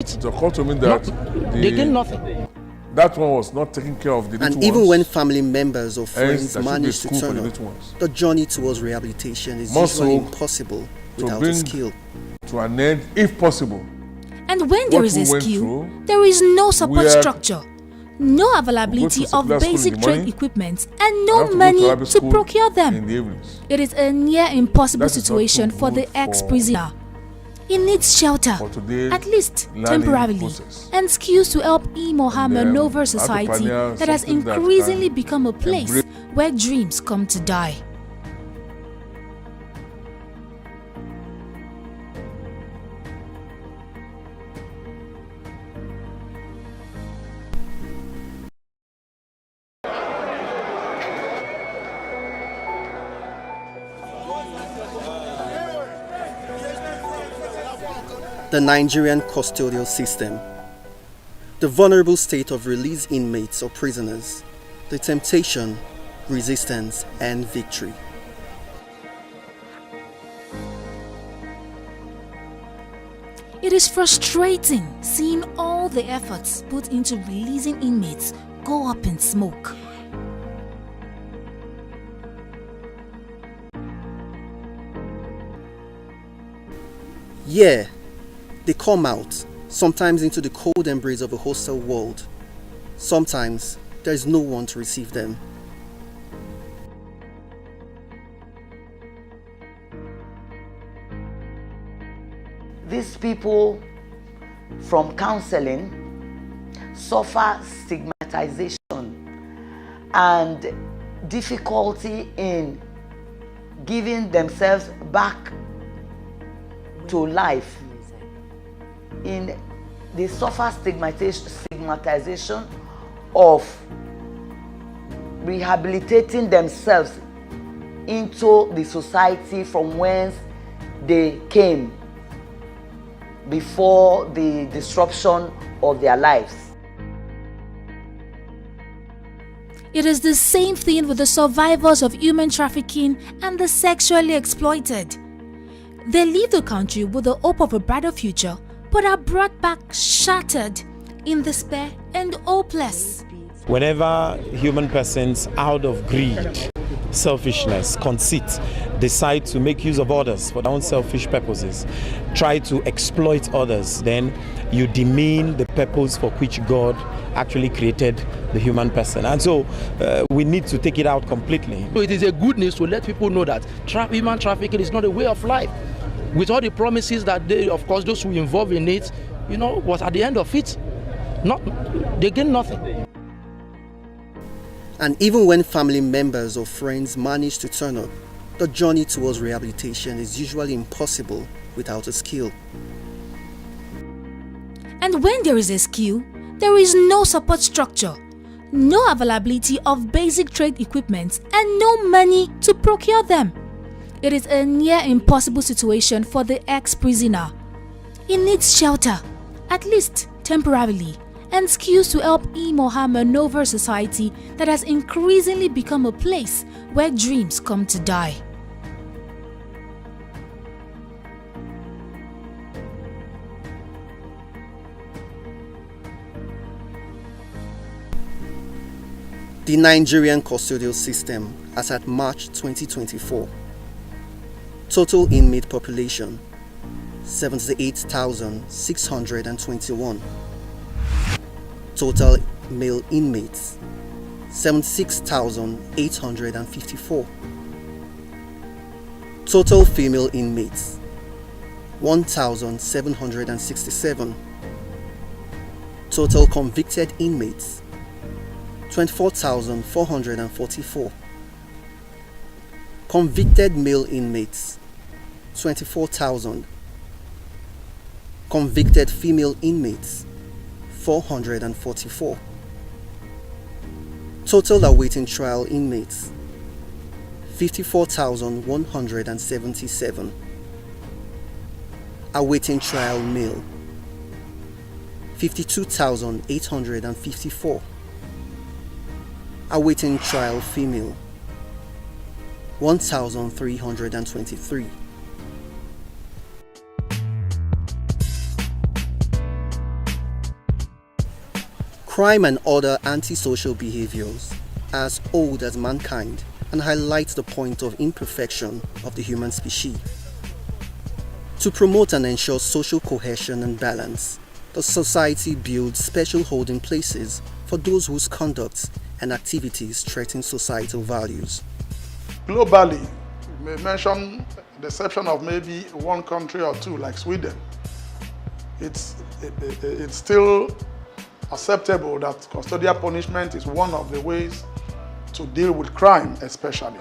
It occurred to me that they gain nothing. That one was not taking care of the little ones. And even when family members or friends there should be manage to school for turn the up, little ones. the journey towards rehabilitation is More usually so impossible to without a bring skill. to an end, if possible. And when there What is a we went skill, through, there is no support where structure, no availability to of secular school in basic the trade morning, equipment, and I no have to go money private to school procure in them. the evenings. It is a near impossible That is not situation too for the good ex-prisoner. He needs shelter, For today, at least learning temporarily, process. and skills to help him or her And, maneuver society entrepreneur, that has something that increasingly can become a place embrace- where dreams come to die. The Nigerian custodial system. The vulnerable state of released inmates or prisoners. The temptation, resistance, and victory. It is frustrating seeing all the efforts put into releasing inmates go up in smoke. Yeah, they come out, sometimes into the cold embrace of a hostile world. Sometimes there is no one to receive them. These people from counseling suffer stigmatization and difficulty in giving themselves back to life. They suffer stigmatization of rehabilitating themselves into the society from whence they came before the disruption of their lives. It is the same thing with the survivors of human trafficking and the sexually exploited. They leave the country with the hope of a brighter future, but are brought back shattered, in despair and hopeless. Whenever human persons, out of greed, selfishness, conceit, decide to make use of others for their own selfish purposes, try to exploit others, then you demean the purpose for which God actually created the human person. And so we need to take it out completely. So it is a good news to let people know that human trafficking is not a way of life. With all the promises that they, of course, those who involve in it, but at the end of it, they gain nothing. And even when family members or friends manage to turn up, the journey towards rehabilitation is usually impossible without a skill. And when there is a skill, there is no support structure, no availability of basic trade equipment, and no money to procure them. It is a near impossible situation for the ex-prisoner. He needs shelter, at least temporarily, and skills to help him or her maneuver society that has increasingly become a place where dreams come to die. The Nigerian custodial system as at March 2024. Total inmate population 78,621. Total male inmates 76,854. Total female inmates 1,767. Total convicted inmates 24,444. Convicted male inmates 24,000. Convicted female inmates 444. Total awaiting trial inmates 54,177. Awaiting trial male 52,854. Awaiting trial female 1,323. Crime and other antisocial behaviors are as old as mankind and highlight the point of imperfection of the human species. To promote and ensure social cohesion and balance, the society builds special holding places for those whose conduct and activities threaten societal values. Globally, we may mention the exception of maybe one country or two like Sweden. It's still acceptable that custodial punishment is one of the ways to deal with crime especially.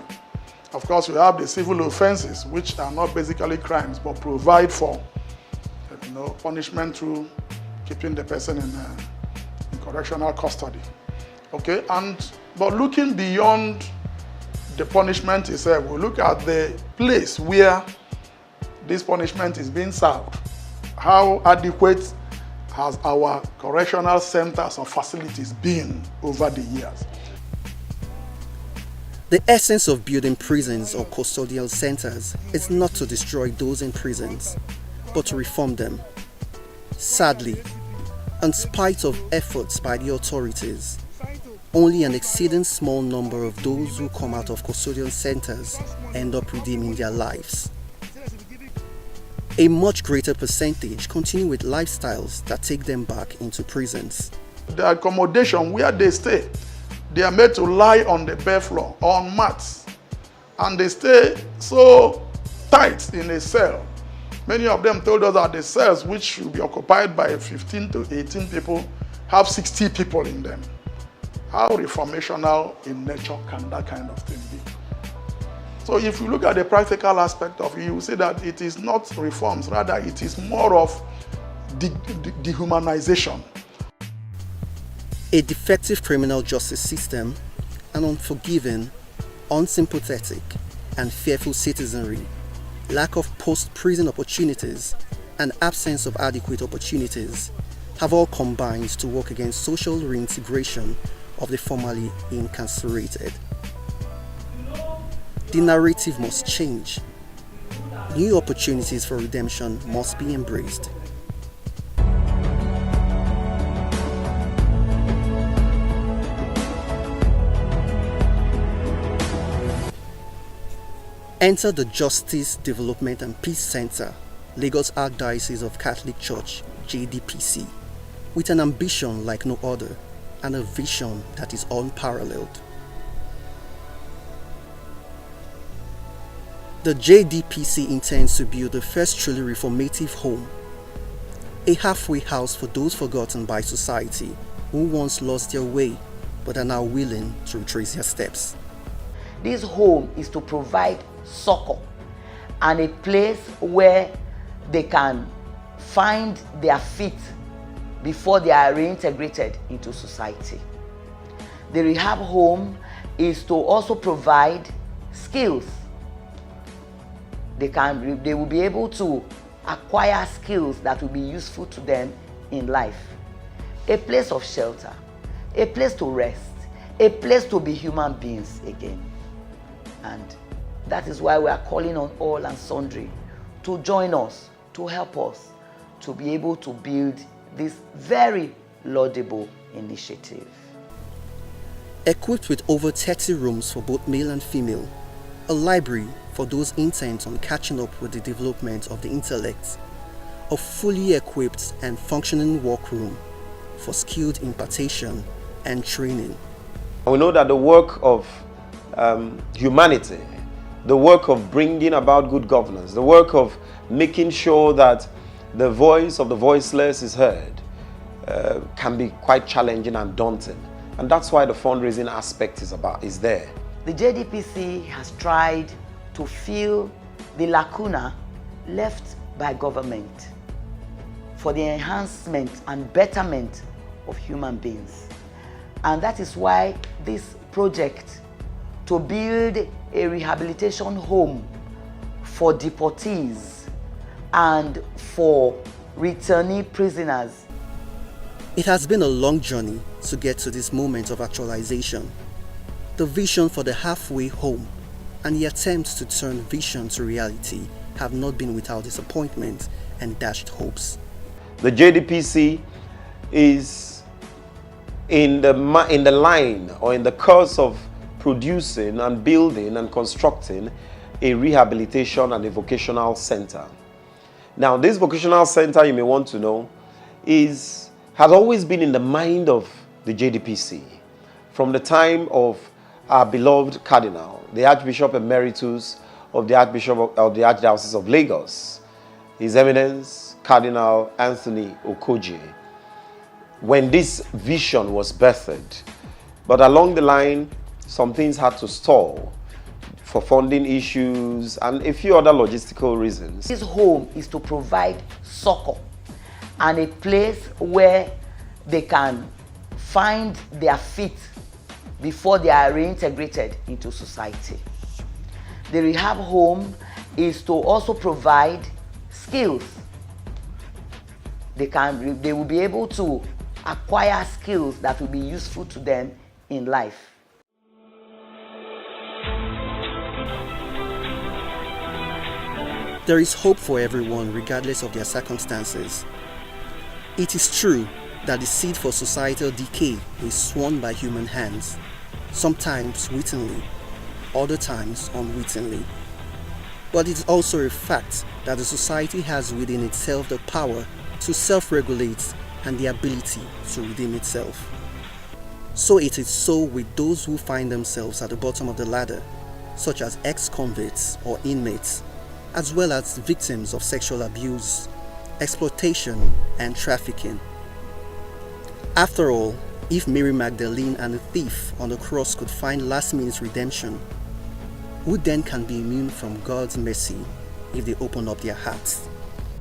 Of course, you have the civil offenses, which are not basically crimes, but provide for punishment through keeping the person in correctional custody. Okay, but looking beyond the punishment itself, we look at the place where this punishment is being served. How adequate has our correctional centers or facilities been over the years? The essence of building prisons or custodial centers is not to destroy those in prisons, but to reform them. Sadly, in spite of efforts by the authorities, only an exceeding small number of those who come out of custodial centers end up redeeming their lives. A much greater percentage continue with lifestyles that take them back into prisons. The accommodation where they stay, they are made to lie on the bare floor, on mats, and they stay so tight in a cell. Many of them told us that the cells, which should be occupied by 15 to 18 people, have 60 people in them. How reformational in nature can that kind of thing be? So if you look at the practical aspect of it, you will see that it is not reforms, rather it is more of dehumanization. A defective criminal justice system, an unforgiving, unsympathetic, and fearful citizenry, lack of post-prison opportunities, and absence of adequate opportunities have all combined to work against social reintegration of the formerly incarcerated. The narrative must change. New opportunities for redemption must be embraced. Enter the Justice, Development and Peace Center, Lagos Archdiocese of Catholic Church, JDPC, with an ambition like no other and a vision that is unparalleled. The JDPC intends to build the first truly reformative home, a halfway house for those forgotten by society who once lost their way but are now willing to retrace their steps. This home is to provide succor and a place where they can find their feet before they are reintegrated into society. The rehab home is to also provide skills. They will be able to acquire skills that will be useful to them in life. A place of shelter, a place to rest, a place to be human beings again. And that is why we are calling on all and sundry to join us, to help us to be able to build this very laudable initiative. Equipped with over 30 rooms for both male and female, a library for those intent on catching up with the development of the intellect, a fully equipped and functioning workroom for skilled impartation and training. We know that the work of humanity, the work of bringing about good governance, the work of making sure that the voice of the voiceless is heard, can be quite challenging and daunting. And that's why the fundraising aspect is there. The JDPC has tried to fill the lacuna left by government for the enhancement and betterment of human beings. And that is why this project to build a rehabilitation home for deportees and for returnee prisoners. It has been a long journey to get to this moment of actualization. The vision for the halfway home and the attempts to turn vision to reality have not been without disappointment and dashed hopes. The JDPC is in the line or in the course of producing and building and constructing a rehabilitation and a vocational center. Now, this vocational center, you may want to know, has always been in the mind of the JDPC from the time of our beloved Cardinal, the Archbishop Emeritus of the Archdiocese of Lagos, His Eminence Cardinal Anthony Okoje, when this vision was birthed. But along the line, some things had to stall for funding issues and a few other logistical reasons. His home is to provide succor and a place where they can find their feet before they are reintegrated into society. The rehab home is to also provide skills. They will be able to acquire skills that will be useful to them in life. There is hope for everyone regardless of their circumstances. It is true that the seed for societal decay is sown by human hands, sometimes wittingly, other times unwittingly. But it is also a fact that the society has within itself the power to self-regulate and the ability to redeem itself. So it is so with those who find themselves at the bottom of the ladder, such as ex-convicts or inmates, as well as victims of sexual abuse, exploitation, and trafficking. After all, if Mary Magdalene and the thief on the cross could find last-minute redemption, who then can be immune from God's mercy if they open up their hearts?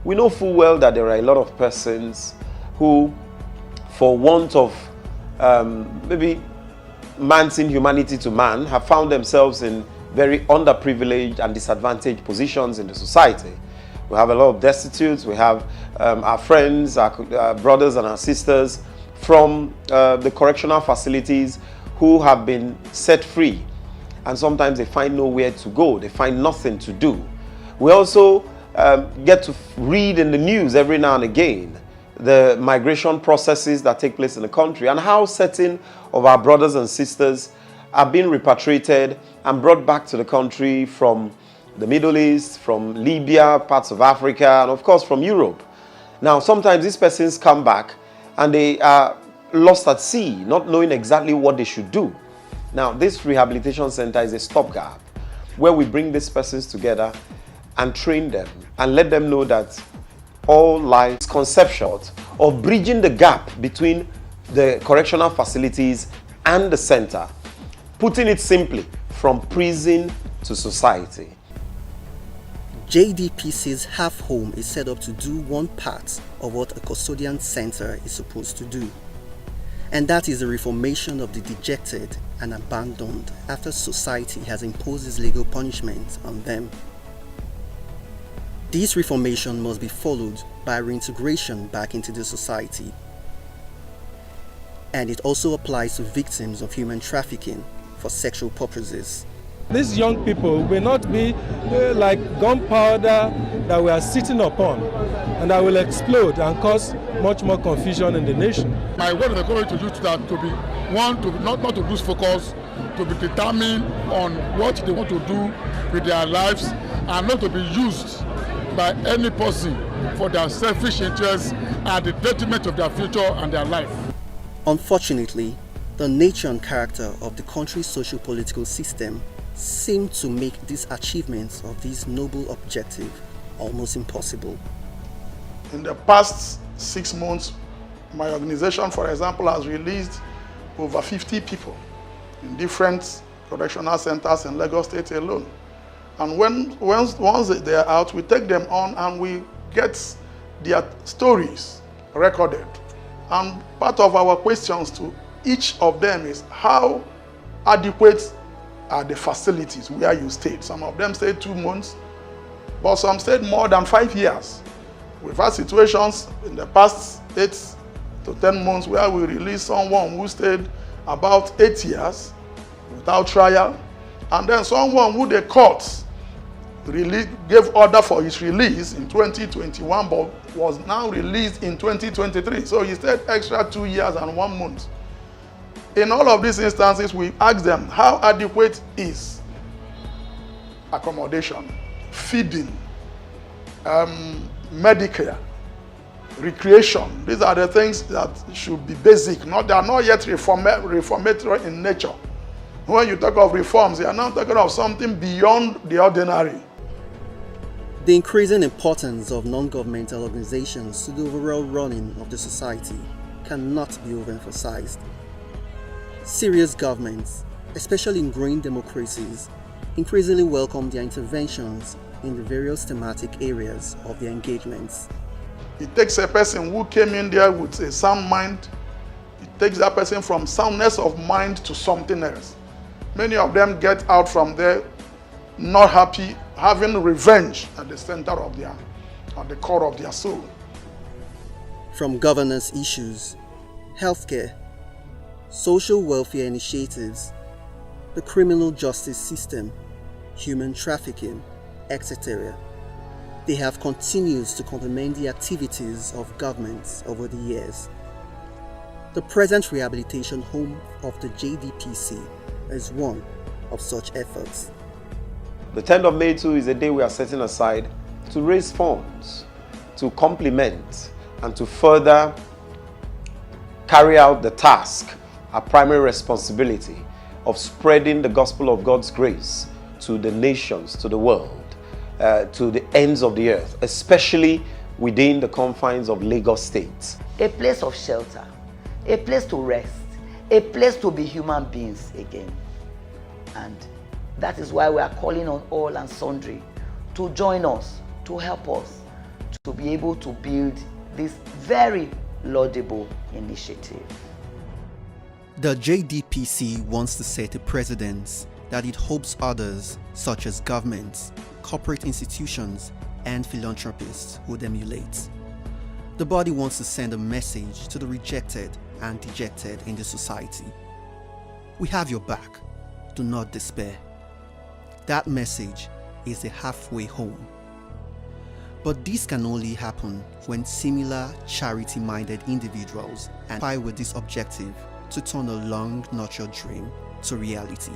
We know full well that there are a lot of persons who, for want of maybe man's inhumanity to man, have found themselves in very underprivileged and disadvantaged positions in the society. We have a lot of destitutes. We have our friends, our brothers and our sisters from the correctional facilities who have been set free, and sometimes they find nowhere to go. They find nothing to do. We also get to read in the news every now and again the migration processes that take place in the country and how certain of our brothers and sisters are being repatriated and brought back to the country from the Middle East, from Libya, parts of Africa, and of course from Europe. Now, sometimes these persons come back and they are lost at sea, not knowing exactly what they should do. Now, this rehabilitation center is a stopgap where we bring these persons together and train them and let them know that all lies conceptual of bridging the gap between the correctional facilities and the center. Putting it simply, from prison to society. JDPC's Half Home is set up to do one part of what a custodian center is supposed to do. And that is the reformation of the dejected and abandoned after society has imposed its legal punishment on them. This reformation must be followed by reintegration back into the society. And it also applies to victims of human trafficking for sexual purposes. These young people will not be like gunpowder that we are sitting upon and that will explode and cause much more confusion in the nation. My word is going to use that to be one, to not to lose focus, to be determined on what they want to do with their lives and not to be used by any person for their selfish interests at the detriment of their future and their life. Unfortunately, the nature and character of the country's socio-political system seem to make these achievements of this noble objective almost impossible. In the past 6 months, my organization, for example, has released over 50 people in different correctional centers in Lagos State alone. And once they are out, we take them on and we get their stories recorded. And part of our questions to each of them is how adequate are the facilities where you stayed. Some of them stayed 2 months, but some stayed more than 5 years. We've had situations in the past 8 to 10 months where we released someone who stayed about 8 years without trial, and then someone who the court gave order for his release in 2021 but was now released in 2023. So he stayed extra 2 years and 1 month. in all of these instances, we ask them how adequate is accommodation, feeding, Medicare, recreation. These are the things that should be basic. They are not yet reformatory in nature. When you talk of reforms, you are now talking of something beyond the ordinary. The increasing importance of non-governmental organizations to the overall running of the society cannot be overemphasized. Serious governments, especially in growing democracies, increasingly welcome their interventions in the various thematic areas of their engagements. It takes a person who came in there with a sound mind. It takes that person from soundness of mind to something else. Many of them get out from there not happy, having revenge at the center of at the core of their soul. From governance issues, healthcare, social welfare initiatives, the criminal justice system, human trafficking, etc. They have continued to complement the activities of governments over the years. The present rehabilitation home of the JDPC is one of such efforts. The 10th of May too is a day we are setting aside to raise funds, to complement and to further carry out the task, our primary responsibility of spreading the gospel of God's grace to the nations, to the world, to the ends of the earth, especially within the confines of Lagos State. A place of shelter, a place to rest, a place to be human beings again. And that is why we are calling on all and sundry to join us, to help us to be able to build this very laudable initiative. The JDPC wants to set a precedent that it hopes others, such as governments, corporate institutions, and philanthropists, would emulate. The body wants to send a message to the rejected and dejected in the society. We have your back. Do not despair. That message is a halfway home. But this can only happen when similar charity-minded individuals aspire with this objective to turn a long-nurtured dream to reality.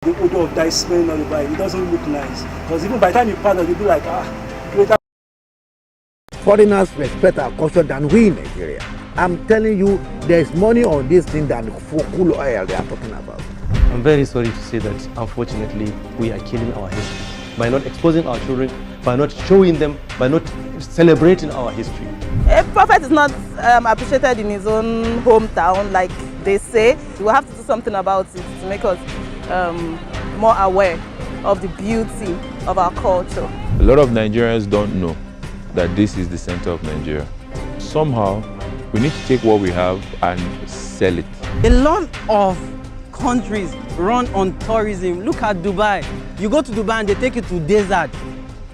The odor of that smelling on the bike, it doesn't look nice. Because even by the time you pass, you'll be like, later. Foreigners respect our culture than we in Nigeria. I'm telling you, there's money on this thing than cool oil they are talking about. I'm very sorry to say that, unfortunately, we are killing our history by not exposing our children, by not showing them, by not celebrating our history. A prophet is not appreciated in his own hometown, like they say. We have to do something about it to make us more aware of the beauty of our culture. A lot of Nigerians don't know that this is the center of Nigeria. Somehow, we need to take what we have and sell it. A lot of countries run on tourism. Look at Dubai. You go to Dubai and they take you to desert.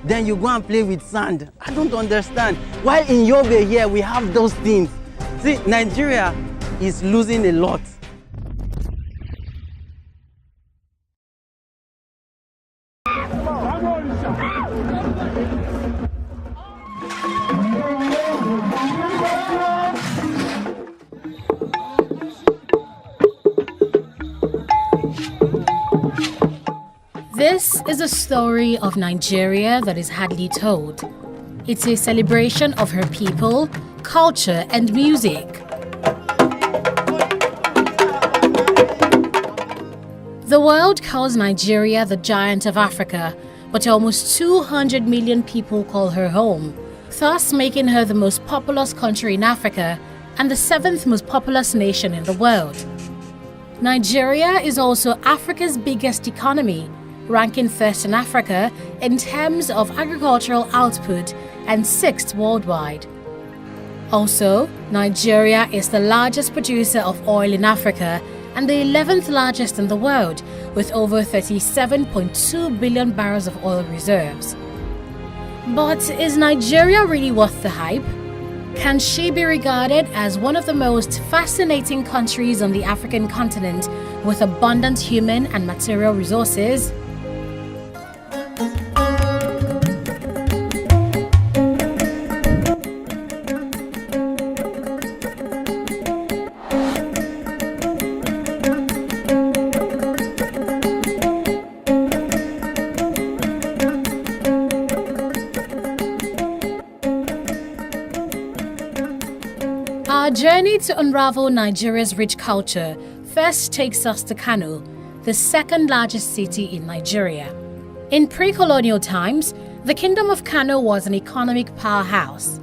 Then you go and play with sand. I don't understand. While in Yobe here, we have those things. See, Nigeria is losing a lot. This is a story of Nigeria that is hardly told. It's a celebration of her people, culture, and music. The world calls Nigeria the giant of Africa, but almost 200 million people call her home, thus making her the most populous country in Africa and the 7th most populous nation in the world. Nigeria is also Africa's biggest economy, ranking 1st in Africa in terms of agricultural output and 6th worldwide. Also, Nigeria is the largest producer of oil in Africa and the 11th largest in the world, with over 37.2 billion barrels of oil reserves. But is Nigeria really worth the hype? Can she be regarded as one of the most fascinating countries on the African continent with abundant human and material resources? Our journey to unravel Nigeria's rich culture first takes us to Kano, the 2nd largest city in Nigeria. In pre-colonial times, the Kingdom of Kano was an economic powerhouse.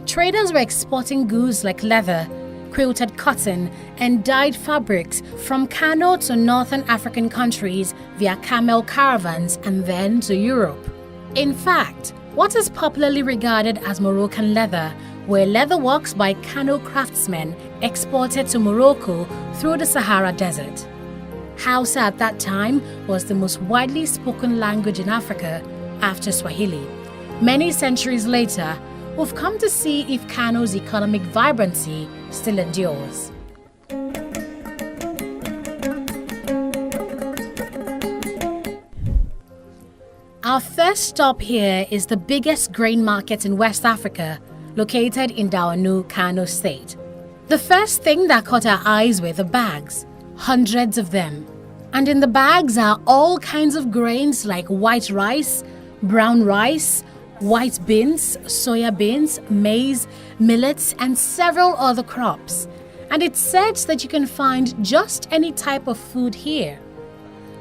Traders were exporting goods like leather, quilted cotton, and dyed fabrics from Kano to northern African countries via camel caravans and then to Europe. In fact, what is popularly regarded as Moroccan leather were leatherworks by Kano craftsmen exported to Morocco through the Sahara Desert. Hausa at that time was the most widely spoken language in Africa after Swahili. Many centuries later, we've come to see if Kano's economic vibrancy still endures. Our first stop here is the biggest grain market in West Africa, located in Dawanau, Kano State. The first thing that caught our eyes were the bags, hundreds of them. And in the bags are all kinds of grains like white rice, brown rice, white beans, soya beans, maize, millets, and several other crops. And it's said that you can find just any type of food here.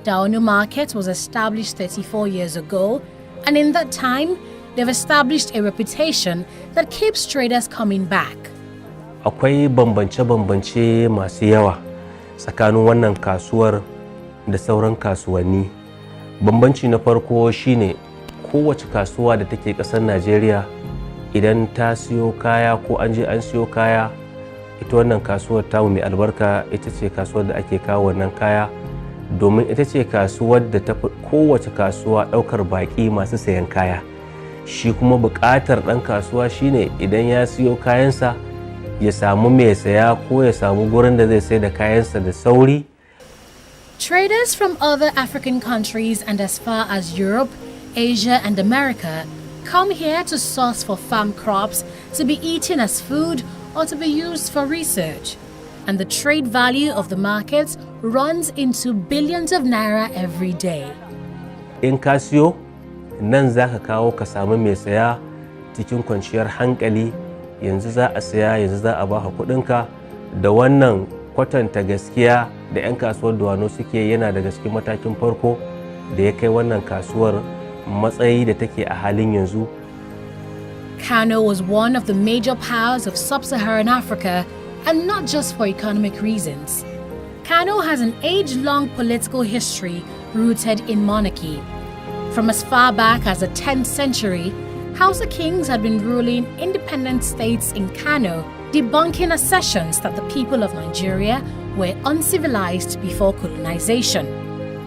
Dawanau Market was established 34 years ago, and in that time, they've established a reputation that keeps traders coming back. Akwai bambance-bambance masu yawa tsakanin wannan kasuwar da sauran kasuwanni. Bambanci na farko shine kowace kasuwa da take ƙasar Najeriya idan ta siyo kaya ko an je an siyo kaya, ita wannan kasuwar tamu mai albarka ita ce kasuwar da ake kawo wannan kaya, domin ita ce kasuwar da ta kowace kasuwa ɗaukar baƙi masu sayan kaya. Shi kuma buƙatar ɗan kasuwa shine idan ya siyo kayansa ya samu mai saya ko ya samu gurin da zai sai da kayansa da sauri. Traders from other African countries and as far as Europe, Asia, and America come here to source for farm crops to be eaten as food or to be used for research. and the trade value of the markets runs into billions of naira every day. In ka siyo, nan za ka kawo ka samu mai saya cikin kwanciyar hankali, yanzu za a saya, yanzu za a baka kuɗinka. Da wannan kwatanta gaskiya da 'yan kasuwar Dawanau suke yana daga cikin matakin farko da ya kai wannan kasuwar matsayi da take a halin yanzu. Kano was one of the major powers of sub-Saharan Africa, and not just for economic reasons. Kano has an age-long political history rooted in monarchy. From as far back as the 10th century, Hausa kings had been ruling independent states in Kano, debunking assertions that the people of Nigeria were uncivilized before colonization.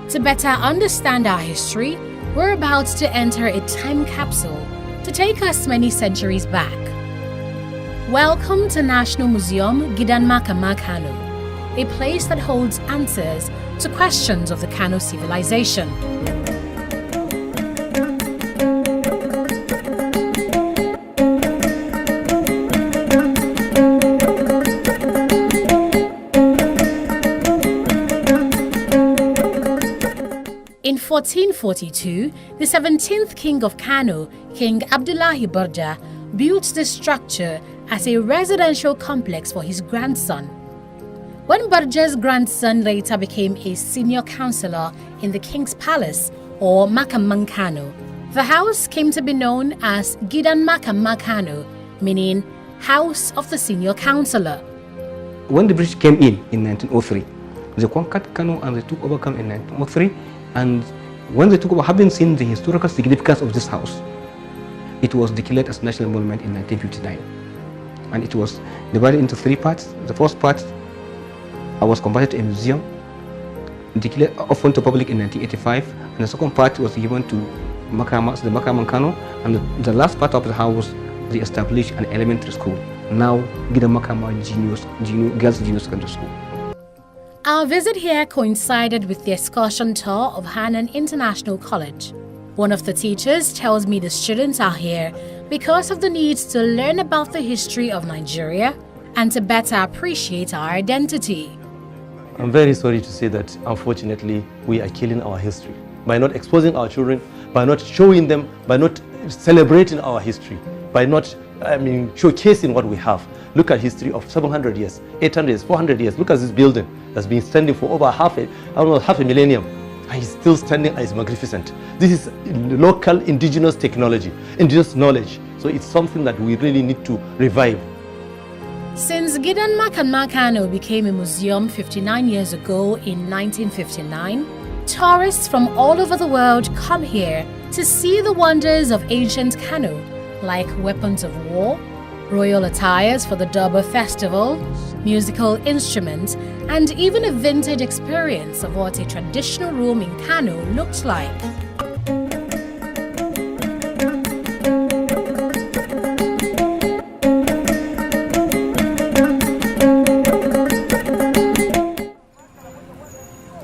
To better understand our history, we're about to enter a time capsule to take us many centuries back. Welcome to National Museum Gidan Makama Kano, a place that holds answers to questions of the Kano civilization. In 1442, the 17th king of Kano, King Abdullahi Barja, built this structure as a residential complex for his grandson. When Barja's grandson later became a senior councillor in the king's palace, or Makamang Kano, the house came to be known as Gidan Makama Kano, meaning House of the Senior Councillor. When the British came in 1903, they conquered Kano and they took over Kano in 1903. And when they took over, having seen the historical significance of this house, it was declared as national monument in 1959. And it was divided into 3 parts. The first part was converted to a museum, declared open to public in 1985. And the second part was given to the Makaman Kano. And the last part of the house, they established an elementary school. Now, Gidan Makama Girls Junior Secondary School. Our visit here coincided with the excursion tour of Hanan International College. One of the teachers tells me the students are here because of the need to learn about the history of Nigeria and to better appreciate our identity. I'm very sorry to say that, unfortunately, we are killing our history by not exposing our children, by not showing them, by not celebrating our history, by not, showcasing what we have. Look at history of 700 years, 800 years, 400 years. Look at this building that's been standing for over half a millennium. And it's still standing and it's magnificent. This is local indigenous technology, indigenous knowledge. So it's something that we really need to revive. Since Gidan Makama Kano became a museum 59 years ago in 1959, tourists from all over the world come here to see the wonders of ancient Kano, like weapons of war, royal attires for the Durbar festival, musical instruments, and even a vintage experience of what a traditional room in Kano looked like.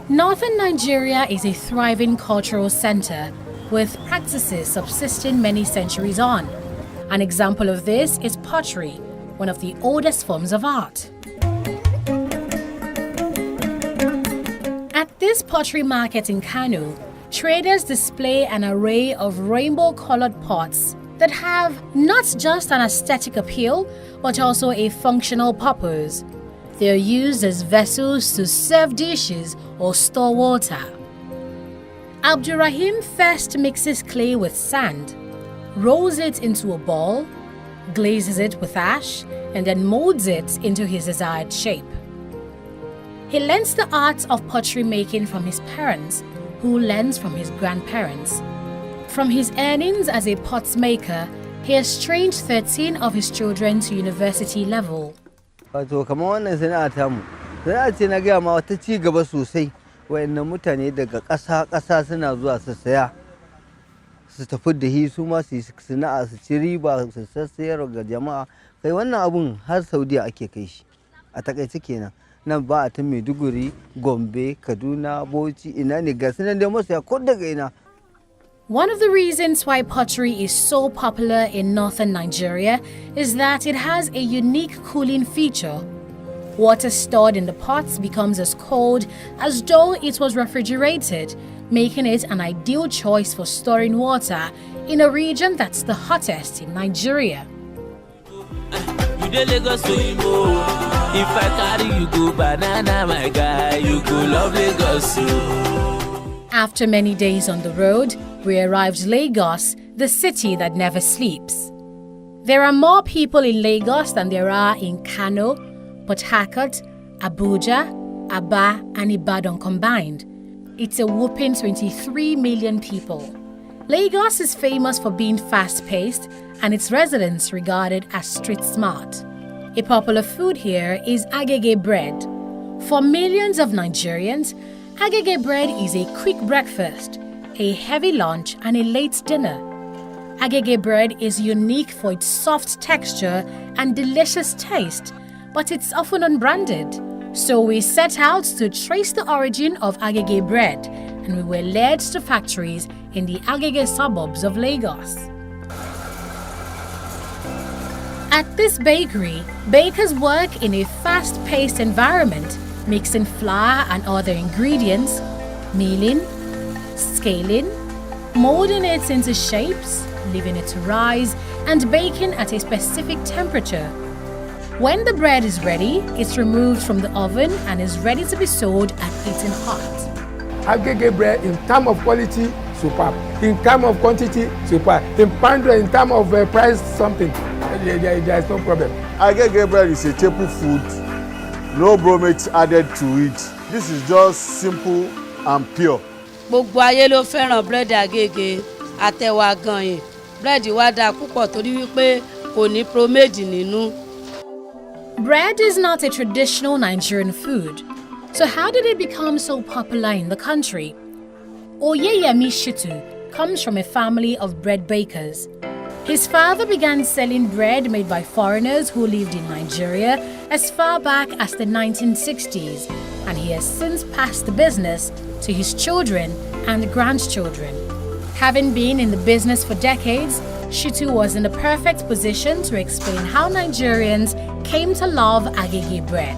Northern Nigeria is a thriving cultural center with practices subsisting many centuries on. An example of this is pottery, one of the oldest forms of art. At this pottery market in Kano, traders display an array of rainbow-colored pots that have not just an aesthetic appeal, but also a functional purpose. They are used as vessels to serve dishes or store water. Abdurrahim first mixes clay with sand, rolls it into a ball, glazes it with ash, and then molds it into his desired shape. He learns the art of pottery making from his parents, who learns from his grandparents. From his earnings as a pots maker, he has trained 13 of his children to university level. Wato kamar wannan sana'a tamu, sana'a ce na gaya ma wata ci gaba sosai, wayannan mutane daga ƙasa suna zuwa su saya, su tafi da shi su ma su yi sana'a su ci riba su sassayar ga jama'a. Kai wannan abun har Saudiya ake kai shi, a takaice kenan. Nan ba a ta Maiduguri, Gombe, Kaduna, Bauchi, ina ne ga sunan dai masaya ko daga ina. One of the reasons why pottery is so popular in northern Nigeria is that it has a unique cooling feature. Water stored in the pots becomes as cold as though it was refrigerated, making it an ideal choice for storing water in a region that's the hottest in Nigeria. You dey Lagos to Imo. If I carry you go banana, my guy, you go love Lagos. After many days on the road, we arrived Lagos, the city that never sleeps. There are more people in Lagos than there are in Kano, Port Harcourt, Abuja, Aba, and Ibadan combined. It's a whopping 23 million people. Lagos is famous for being fast-paced and its residents regarded as street smart. A popular food here is agege bread. For millions of Nigerians, agege bread is a quick breakfast, a heavy lunch, and a late dinner. Agege bread is unique for its soft texture and delicious taste, but it's often unbranded. So we set out to trace the origin of agege bread, and we were led to factories in the Agege suburbs of Lagos. At this bakery, bakers work in a fast-paced environment, mixing flour and other ingredients, milling, scaling, molding it into shapes, leaving it to rise, and baking at a specific temperature. When the bread is ready, it's removed from the oven and is ready to be sold and eaten hot. Agege bread, in terms of quality, superb. In terms of quantity, superb. In terms of price, something, there is no problem. Agege bread is a staple food, no bromate added to it. This is just simple and pure. Gbogbo ayé ló fẹ́ràn búrẹ́dì Agege, àtẹ̀wà gan-an. Búrẹ́dì wa dáa púpọ̀ torí wípé kò ní bromate nínú. Bread is not a traditional Nigerian food. So how did it become so popular in the country? Oyeyemi Shitu comes from a family of bread bakers. His father began selling bread made by foreigners who lived in Nigeria as far back as the 1960s, and he has since passed the business to his children and grandchildren. Having been in the business for decades, Shitu was in the perfect position to explain how Nigerians came to love agege bread.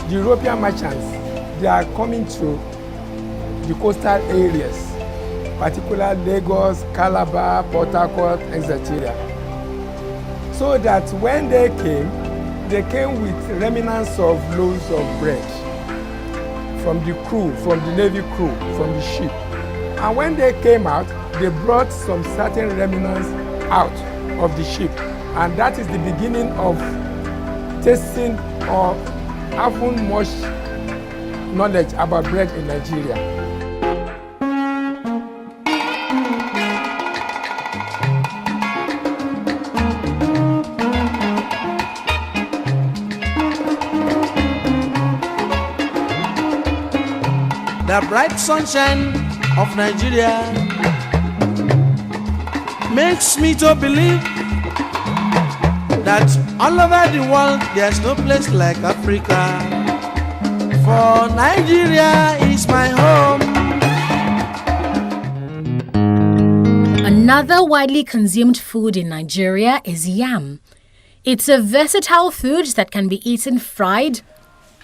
The European merchants, they are coming to the coastal areas, particularly Lagos, Calabar, Port Harcourt, etc. So that when they came with remnants of loaves of bread from the crew, from the Navy crew, from the ship. And when they came out, they brought some certain remnants out of the ship. And that is the beginning of tasting or having much knowledge about bread in Nigeria. The bright sunshine of Nigeria makes me to believe that all over the world there's no place like Africa. For Nigeria is my home. Another widely consumed food in Nigeria is yam. It's a versatile food that can be eaten fried,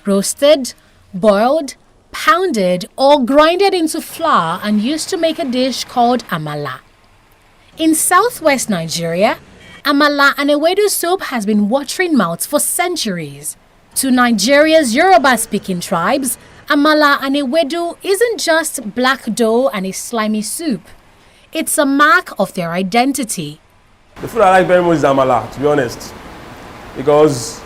roasted, boiled, pounded, or grinded into flour and used to make a dish called amala. In southwest Nigeria, amala and ewedu soup has been watering mouths for centuries. To Nigeria's Yoruba-speaking tribes, amala and ewedu isn't just black dough and a slimy soup. It's a mark of their identity. The food I like very much is amala, to be honest, because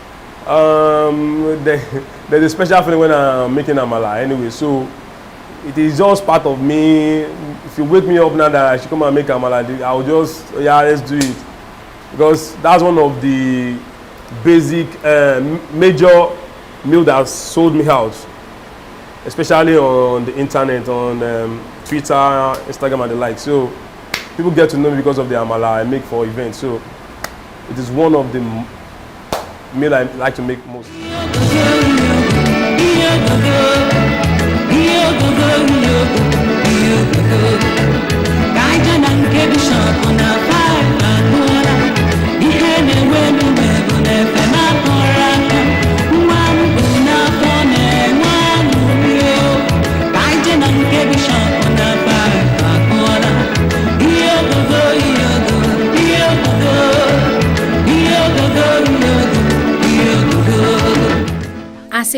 there's a special feeling when I'm making amala anyway, so it is just part of me. If you wake me up now that I should come and make amala, I'll just, yeah, let's do it. Because that's one of the basic, major meal that sold me out, especially on the internet, on Twitter, Instagram and the like. So people get to know me because of the amala I make for events. So it is one of the meal I like to make most.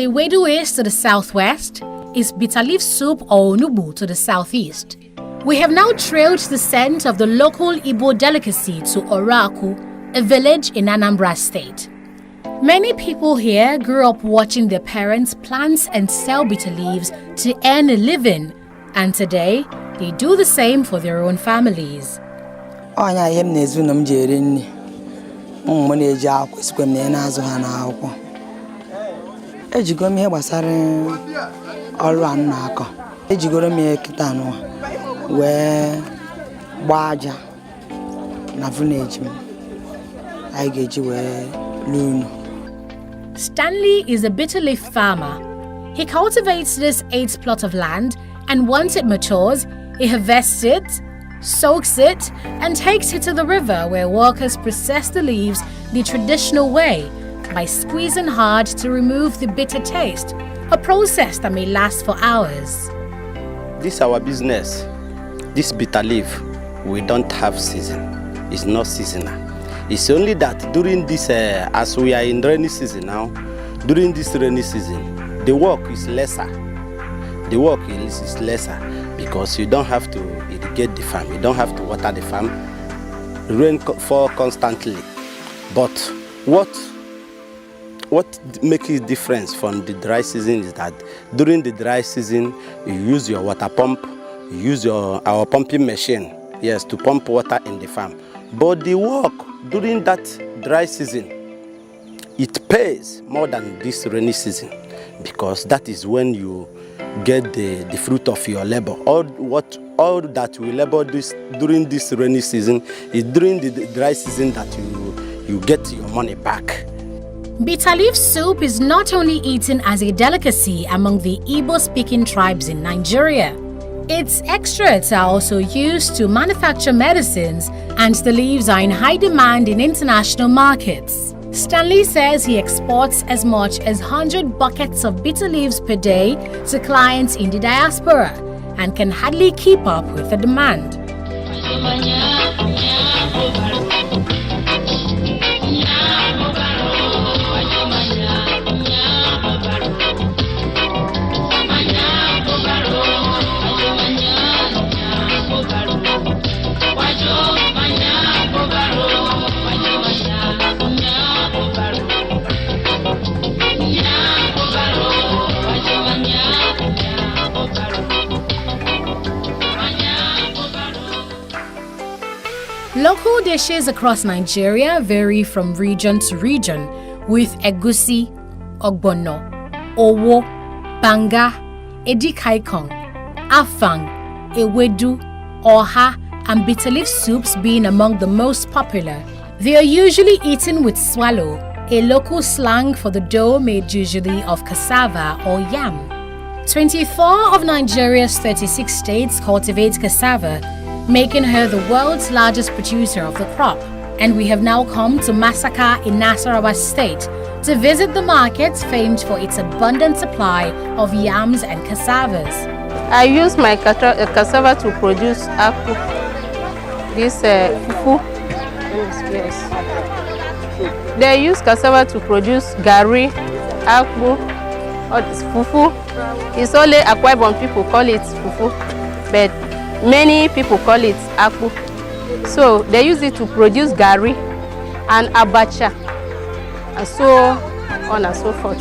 ewedu is to the southwest, is bitter leaf soup or onubu to the southeast. We have now trailed the scent of the local Igbo delicacy to Oraku, a village in Anambra State. Many people here grew up watching their parents plant and sell bitter leaves to earn a living, and today they do the same for their own families. Stanley is a bitter leaf farmer. He cultivates this 8 plot of land, and once it matures, he harvests it, soaks it, and takes it to the river where workers process the leaves the traditional way by squeezing hard to remove the bitter taste, a process that may last for hours. This is our business. This bitter leaf, we don't have season. It's not seasonal. It's only that during this, as we are in rainy season now, during this rainy season, the work is lesser. The work is lesser because you don't have to irrigate the farm. You don't have to water the farm. Rain fall constantly. But what makes it different from the dry season is that during the dry season, you use your water pump, you use our pumping machine, yes, to pump water in the farm. But the work during that dry season, it pays more than this rainy season because that is when you get the fruit of your labor. All that we labor during this rainy season is during the dry season that you get your money back. Bitter leaf soup is not only eaten as a delicacy among the Igbo-speaking tribes in Nigeria. Its extracts are also used to manufacture medicines, and the leaves are in high demand in international markets. Stanley says he exports as much as 100 buckets of bitter leaves per day to clients in the diaspora and can hardly keep up with the demand. Local dishes across Nigeria vary from region to region, with egusi, ogbono, owo, banga, edikaikong, afang, ewedu, oha, and bitterleaf soups being among the most popular. They are usually eaten with swallow, a local slang for the dough made usually of cassava or yam. 24 of Nigeria's 36 states cultivate cassava, making her the world's largest producer of the crop. And we have now come to Masaka in Nasarawa State to visit the market famed for its abundant supply of yams and cassavas. I use my cassava to produce akpu. This fufu. Yes. They use cassava to produce gari, akpu, or fufu. It's only Akwa Ibom people call it fufu, but many people call it akpu. So they use it to produce gari and abacha, and so on and so forth.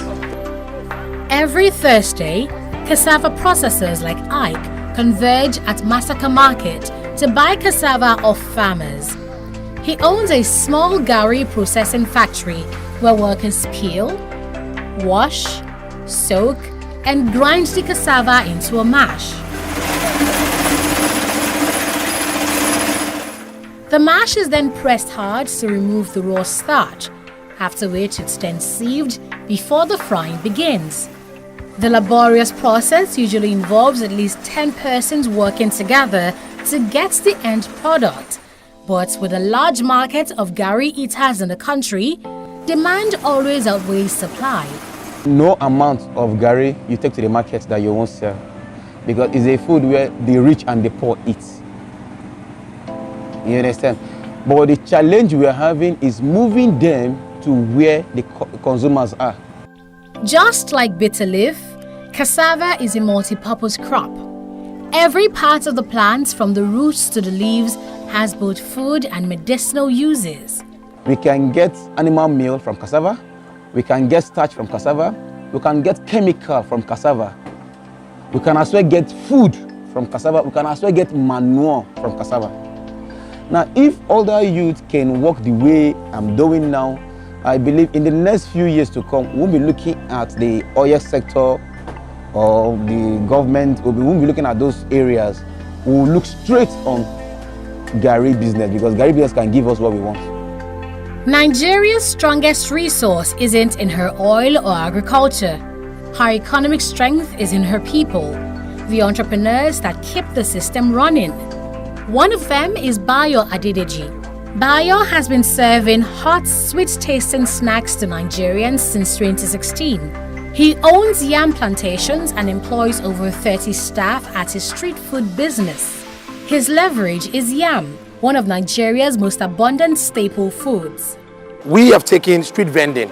Every Thursday, cassava processors like Ike converge at Masaka Market to buy cassava off farmers. He owns a small gari processing factory where workers peel, wash, soak, and grind the cassava into a mash. The mash is then pressed hard to remove the raw starch, after which it's then sieved before the frying begins. The laborious process usually involves at least 10 persons working together to get the end product. But with a large market of gari eaters in the country, demand always outweighs supply. No amount of gari you take to the market that you won't sell, because it's a food where the rich and the poor eat. You understand? But the challenge we are having is moving them to where the consumers are. Just like bitter leaf, cassava is a multi-purpose crop. Every part of the plant, from the roots to the leaves, has both food and medicinal uses. We can get animal meal from cassava, we can get starch from cassava, we can get chemical from cassava, we can as well get food from cassava, we can as well get manure from cassava. Now, if older youth can work the way I'm doing now, I believe in the next few years to come, we'll be looking at the oil sector or the government, we won't be looking at those areas. We'll look straight on Gari business, because Gari business can give us what we want. Nigeria's strongest resource isn't in her oil or agriculture. Her economic strength is in her people, the entrepreneurs that keep the system running. One of them is Bayo Adedeji. Bayo has been serving hot, sweet-tasting snacks to Nigerians since 2016. He owns yam plantations and employs over 30 staff at his street food business. His leverage is yam, one of Nigeria's most abundant staple foods. We have taken street vending.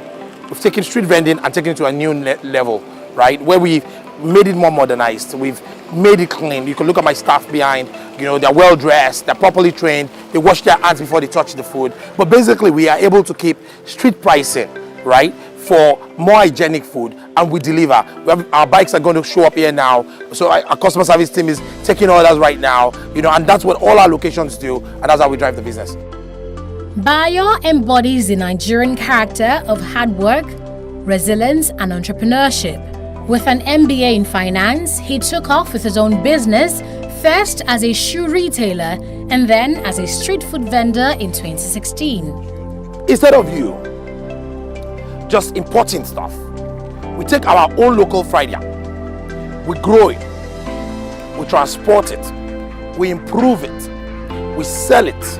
We've taken street vending and taken it to a new level, right? Where we've made it more modernized. We've made it clean. You can look at my staff behind, they're well dressed, they're properly trained, they wash their hands before they touch the food. But basically, we are able to keep street pricing, right, for more hygienic food, and we deliver. Our bikes are going to show up here now, so our customer service team is taking orders right now, and that's what all our locations do, and that's how we drive the business. Bayo embodies the Nigerian character of hard work, resilience, and entrepreneurship. With an MBA in finance, he took off with his own business, first as a shoe retailer and then as a street food vendor in 2016. Instead of you just importing stuff, we take our own local fried yam, we grow it, we transport it, we improve it, we sell it,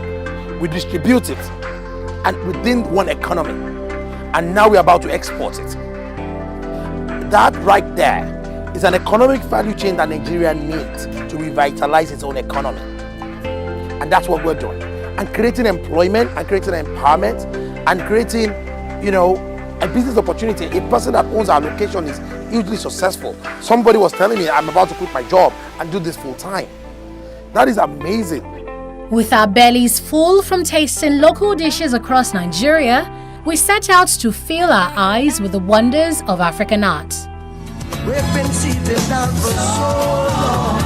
we distribute it, and within one economy. And now we're about to export it. That right there is an economic value chain that Nigeria needs to revitalize its own economy. And that's what we're doing. And creating employment, and creating empowerment, and creating, a business opportunity. A person that owns our location is hugely successful. Somebody was telling me, I'm about to quit my job and do this full time. That is amazing. With our bellies full from tasting local dishes across Nigeria, we set out to fill our eyes with the wonders of African art. We've been seated down for so long.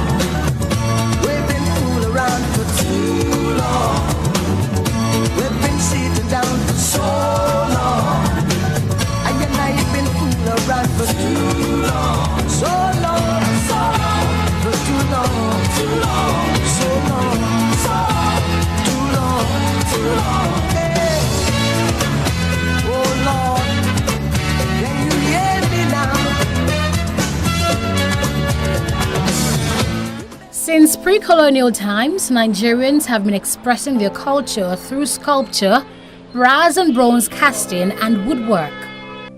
We've been fooling around for too long. We've been seated down for so long. And I've been fooling around for too long. So long, so long, for too long, too long, so long, so long, too long, too long. Since pre-colonial times, Nigerians have been expressing their culture through sculpture, brass and bronze casting, and woodwork.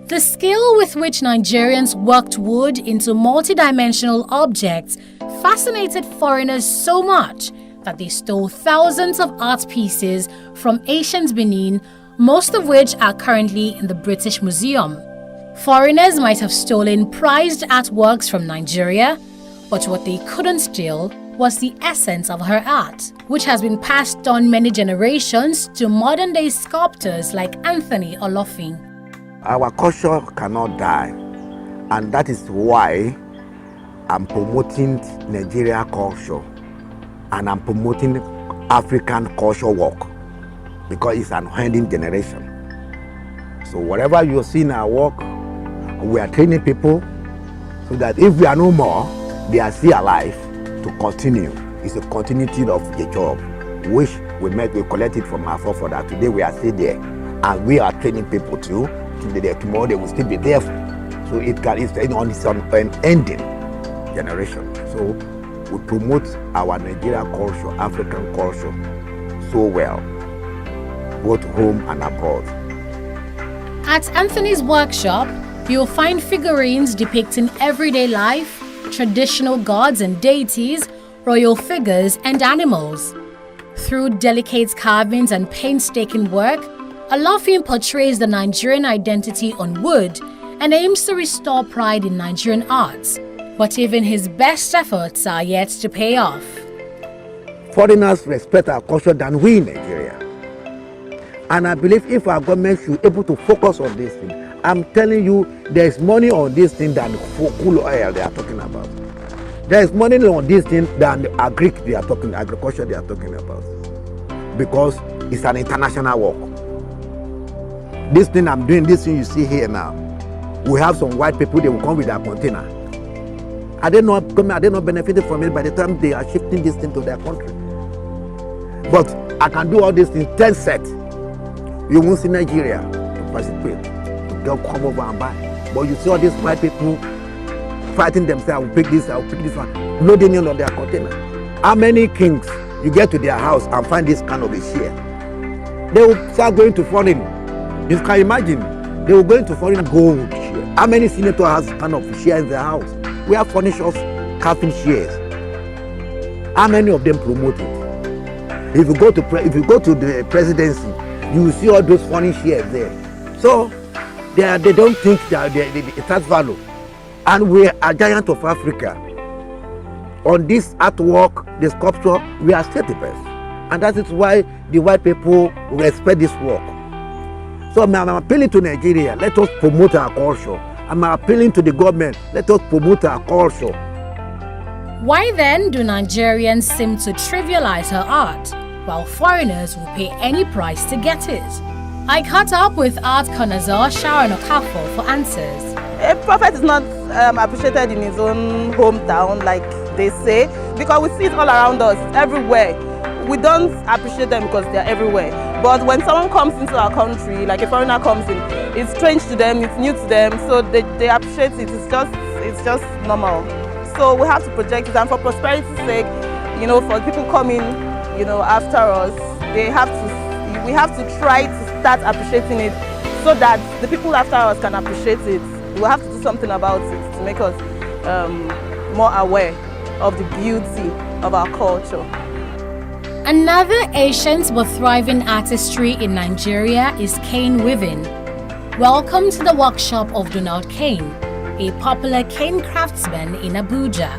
The skill with which Nigerians worked wood into multidimensional objects fascinated foreigners so much that they stole thousands of art pieces from ancient Benin, most of which are currently in the British Museum. Foreigners might have stolen prized artworks from Nigeria, but what they couldn't steal was the essence of her art, which has been passed on many generations to modern-day sculptors like Anthony Olofin. Our culture cannot die, and that is why I'm promoting Nigeria culture and I'm promoting African culture work, because it's an unending generation. So whatever you see in our work, we are training people so that if we are no more, they are still alive to continue. It's a continuity of the job, which we collected from our forefathers. Today we are still there, and we are training people too. Tomorrow they will still be there. So it's on an ending generation. So we promote our Nigerian culture, African culture so well, both home and abroad. At Anthony's workshop, you'll find figurines depicting everyday life, traditional gods and deities, royal figures, and animals. Through delicate carvings and painstaking work, Olofin portrays the Nigerian identity on wood and aims to restore pride in Nigerian arts. But even his best efforts are yet to pay off. Foreigners respect our culture than we in Nigeria. And I believe if our government should be able to focus on this thing, I'm telling you, there is money on this thing than cool oil they are talking about. There is money on this thing than agriculture they are talking about. Because it's an international work. This thing I'm doing, this thing you see here now, we have some white people, they will come with their container. Are they not benefiting from it by the time they are shifting this thing to their country? But I can do all these things 10 sets. You won't see Nigeria to participate, to come over and buy. But you see all these white people fighting themselves, I will pick this one, loading in on their container. How many kings you get to their house and find this kind of a share? They will start going to foreign. You can imagine, they will go into foreign gold share. How many senators has kind of share in their house? We have furnishers carving shares. How many of them promote it? If you go to the presidency, you will see all those foreign shares there. So they don't think that it has value. And we are a giant of Africa. On this artwork, the sculpture, we are still the best. And that is why the white people respect this work. So I'm appealing to Nigeria, let us promote our culture. I'm appealing to the government, let us promote our culture. Why then do Nigerians seem to trivialize her art, while foreigners will pay any price to get it? I caught up with art connoisseur Sharon Okafor for answers. A prophet is not appreciated in his own hometown, like they say, because we see it all around us, everywhere. We don't appreciate them because they're everywhere. But when someone comes into our country, like a foreigner comes in, it's strange to them, it's new to them, so they appreciate it. It's just normal. So we have to project it, and for prosperity's sake, for people coming, after us, we have to try to start appreciating it so that the people after us can appreciate it. We have to do something about it to make us more aware of the beauty of our culture. Another ancient but thriving artistry in Nigeria is cane weaving. Welcome to the workshop of Donald Kane, a popular cane craftsman in Abuja.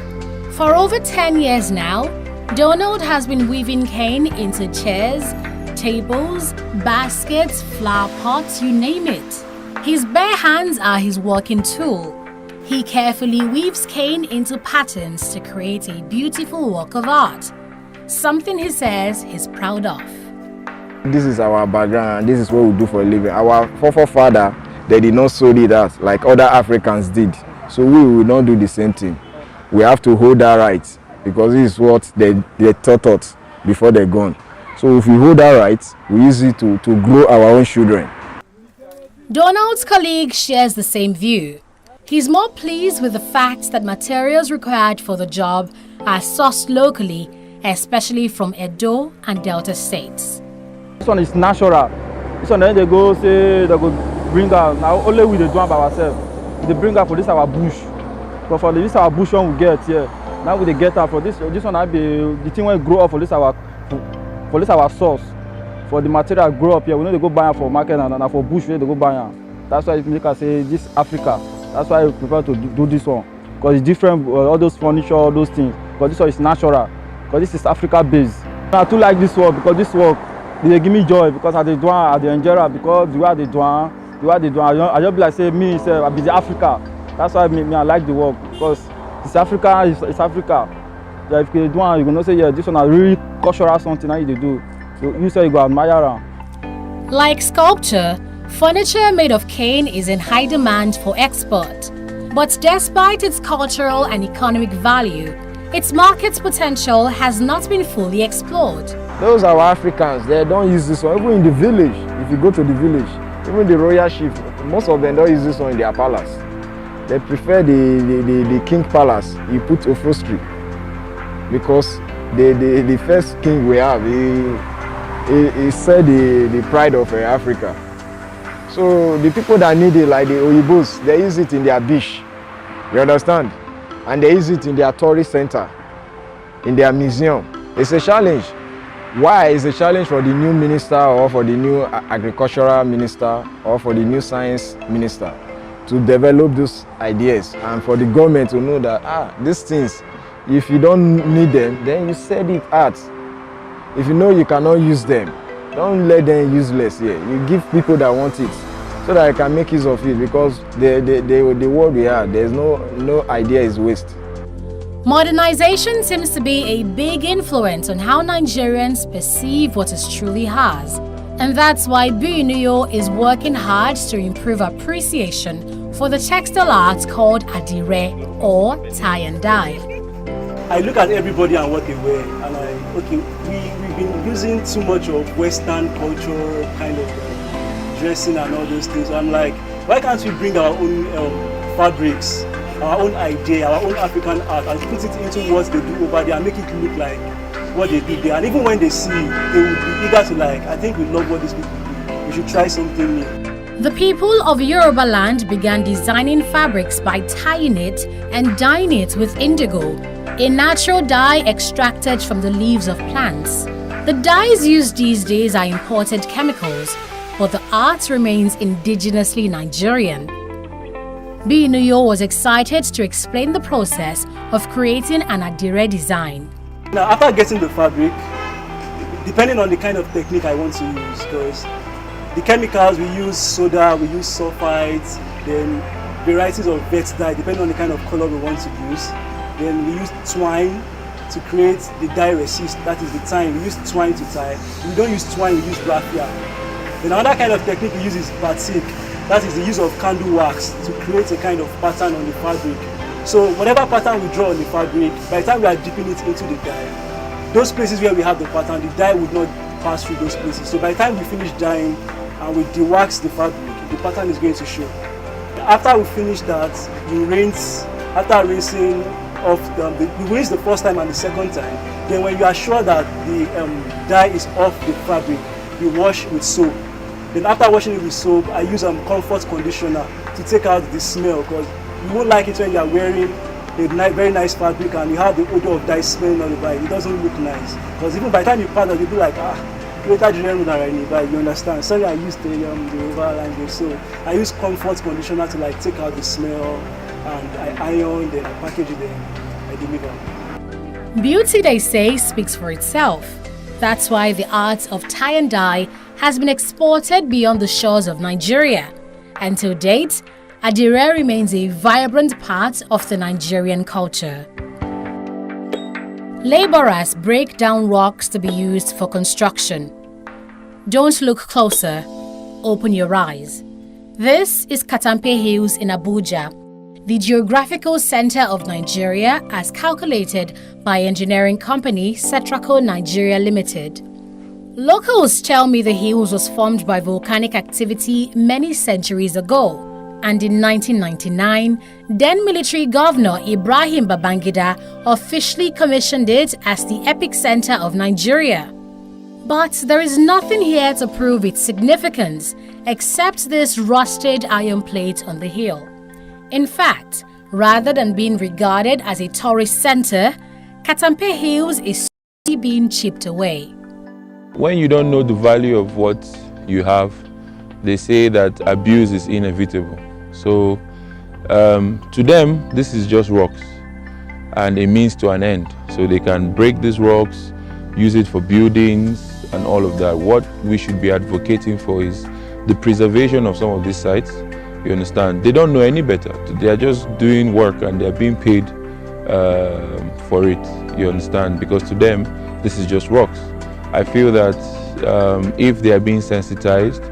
For over 10 years now, Donald has been weaving cane into chairs, tables, baskets, flower pots, you name it. His bare hands are his working tool. He carefully weaves cane into patterns to create a beautiful work of art, something he says he's proud of. This is our background, and this is what we do for a living. Our forefather, they did not sew it as like other Africans did. So we will not do the same thing. We have to hold our rights because this is what they taught us before they're gone. So if we hold our rights, we use it to grow our own children. Donald's colleague shares the same view. He's more pleased with the fact that materials required for the job are sourced locally, especially from Edo and Delta states. This one is natural. This one then they go say they go bring out. Now only we do it by ourselves. They bring out for this our bush. But for this our bush one we get here. Now we they get out for this one I be the thing when grow up for this our source. For the material grow up here, we know they go buy for market and for bush they go buy. That's why make us say this Africa. That's why we prefer to do this one. Because it's different, all those furniture, all those things. Because this one is natural. Because this is Africa based. I too like this work because this work they give me joy because I dey enjoy it because the way I dey do I just be like say me say I be the Africa. That's why me I like the work because it's Africa, it's Africa. So if you do it, you gonna say yeah this one is really cultural something that you do. So you say you go admire am. Like sculpture, furniture made of cane is in high demand for export. But despite its cultural and economic value, its market potential has not been fully explored. Those are Africans, they don't use this one. Even in the village, if you go to the village, even the royal chief, most of them don't use this one in their palace. They prefer the king palace. You put upholstery because the first king we have, he said the pride of Africa. So the people that need it, like the Oyibos, they use it in their beach. You understand? And they use it in their tourist center, in their museum. It's a challenge. Why? It's a challenge for the new minister or for the new agricultural minister or for the new science minister. to develop those ideas and for the government to know that these things, if you don't need them, then you sell it out. If you know you cannot use them, don't let them useless here. You give people that want it so that I can make use of it, because the world we are, there's no idea is waste. Modernization seems to be a big influence on how Nigerians perceive what is truly ours. And that's why BUNIO is working hard to improve appreciation for the textile art called Adire or tie and dye. I look at everybody and what they wear, and we've been using too much of Western culture, kind of dressing and all those things. So I'm like, why can't we bring our own fabrics, our own idea, our own African art, and put it into what they do over there and make it look like what they do there? And even when they see, they will be eager to I think we love what these people do. We should try something new. The people of Yoruba land began designing fabrics by tying it and dyeing it with indigo, a natural dye extracted from the leaves of plants. The dyes used these days are imported chemicals, but the art remains indigenously Nigerian. BUNIO was excited to explain the process of creating an Adire design. Now, after getting the fabric, depending on the kind of technique I want to use, because the chemicals we use soda, we use sulfites, then varieties of vet dye, depending on the kind of color we want to use. Then we use twine to create the dye resist, that is the time. We use twine to tie. We don't use twine, we use raffia. Then another kind of technique we use is batik, that is the use of candle wax to create a kind of pattern on the fabric. So whatever pattern we draw on the fabric, by the time we are dipping it into the dye, those places where we have the pattern, the dye would not pass through those places. So by the time we finish dyeing and we de-wax the fabric, the pattern is going to show. After we finish that, we rinse. After rinsing off, we rinse the first time and the second time. Then when you are sure that the dye is off the fabric, you wash with soap. Then after washing it with soap, I use comfort conditioner to take out the smell, because you won't like it when you are wearing a very nice fabric and you have the odor of dye smelling all over it. It doesn't look nice. Because even by the time you pattern, you'll be like, you understand? Sorry, I used the Yoruba language. So I use comfort conditioner to take out the smell, and I iron, then I package it, then I deliver. Beauty, they say, speaks for itself. That's why the art of tie and dye has been exported beyond the shores of Nigeria. And to date, Adire remains a vibrant part of the Nigerian culture. Laborers break down rocks to be used for construction. Don't look closer, open your eyes. This is Katampe Hills in Abuja, the geographical center of Nigeria as calculated by engineering company Setraco Nigeria Limited. Locals tell me the hills was formed by volcanic activity many centuries ago. And in 1999, then military governor Ibrahim Babangida officially commissioned it as the epicenter of Nigeria. But there is nothing here to prove its significance except this rusted iron plate on the hill. In fact, rather than being regarded as a tourist center, Katampe Hills is slowly being chipped away. When you don't know the value of what you have, they say that abuse is inevitable. So to them, this is just rocks and a means to an end. So they can break these rocks, use it for buildings and all of that. What we should be advocating for is the preservation of some of these sites. You understand? They don't know any better. They are just doing work and they are being paid for it. You understand? Because to them, this is just rocks. I feel that if they are being sensitized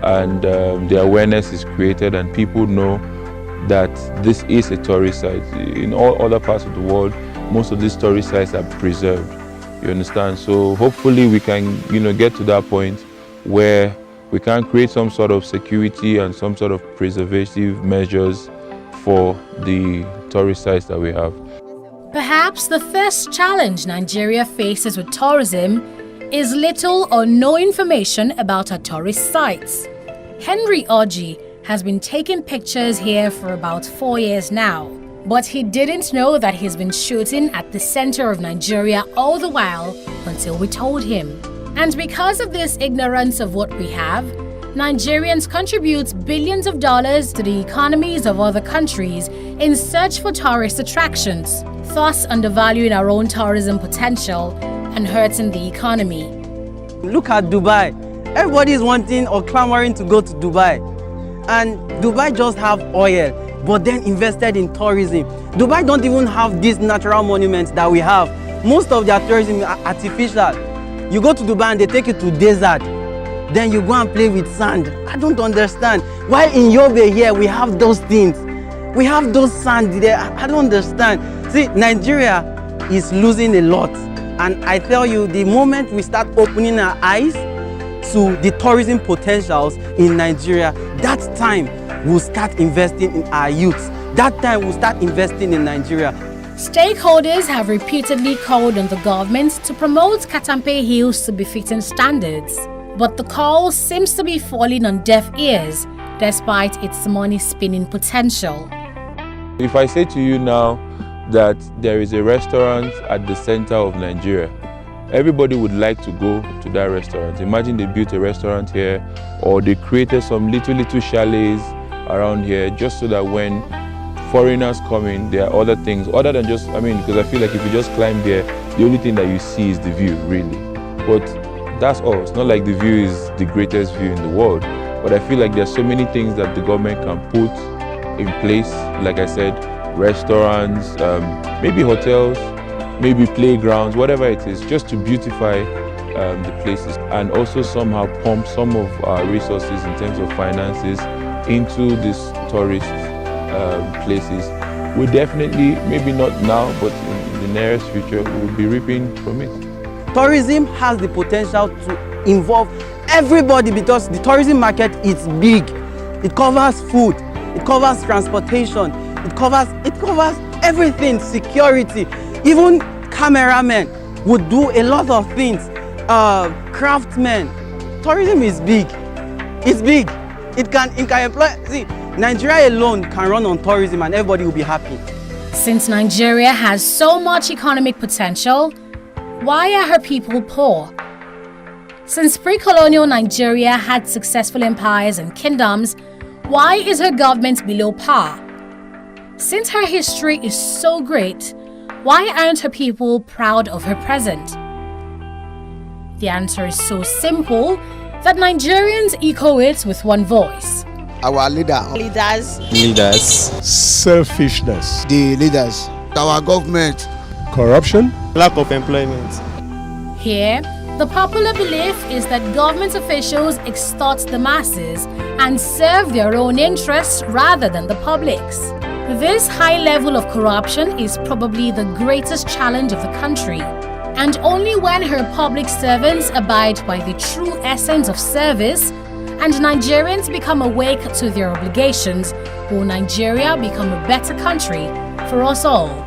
and the awareness is created and people know that this is a tourist site. In all other parts of the world, most of these tourist sites are preserved. You understand? So hopefully we can, get to that point where we can create some sort of security and some sort of preservative measures for the tourist sites that we have. Perhaps the first challenge Nigeria faces with tourism is little or no information about our tourist sites. Henry Orji has been taking pictures here for about 4 years now, but he didn't know that he's been shooting at the center of Nigeria all the while until we told him. And because of this ignorance of what we have, Nigerians contribute billions of dollars to the economies of other countries in search for tourist attractions, thus undervaluing our own tourism potential and hurting the economy. Look at Dubai. Everybody is wanting or clamoring to go to Dubai. And Dubai just have oil, but then invested in tourism. Dubai don't even have these natural monuments that we have. Most of their tourism are artificial. You go to Dubai and they take you to desert. Then you go and play with sand. I don't understand. Why in Yobe here we have those things? We have those sand there. I don't understand. See, Nigeria is losing a lot. And I tell you, the moment we start opening our eyes to the tourism potentials in Nigeria, that time we'll start investing in our youth. That time we'll start investing in Nigeria. Stakeholders have repeatedly called on the government to promote Katampe Hills to befitting standards. But the call seems to be falling on deaf ears, despite its money-spinning potential. If I say to you now that there is a restaurant at the center of Nigeria, everybody would like to go to that restaurant. Imagine they built a restaurant here, or they created some little chalets around here, just so that when foreigners come in, there are other things other than just, because I feel like if you just climb there, the only thing that you see is the view, really. But that's all. It's not like the view is the greatest view in the world, but I feel like there's so many things that the government can put in place. Like I said, restaurants, maybe hotels, maybe playgrounds, whatever it is, just to beautify the places, and also somehow pump some of our resources in terms of finances into these tourist places. We definitely, maybe not now, but in the nearest future, we'll be reaping from it. Tourism has the potential to involve everybody because the tourism market is big. It covers food, it covers transportation, it covers everything, security. Even cameramen would do a lot of things. Craftsmen. Tourism is big. It's big. It can employ. See, Nigeria alone can run on tourism and everybody will be happy. Since Nigeria has so much economic potential, why are her people poor? Since pre-colonial Nigeria had successful empires and kingdoms, why is her government below par? Since her history is so great, why aren't her people proud of her present? The answer is so simple that Nigerians echo it with one voice. Our leaders. Selfishness. The leaders. Our government. Corruption. Lack of employment. Here, the popular belief is that government officials extort the masses and serve their own interests rather than the public's. This high level of corruption is probably the greatest challenge of the country. And only when her public servants abide by the true essence of service and Nigerians become awake to their obligations, will Nigeria become a better country for us all.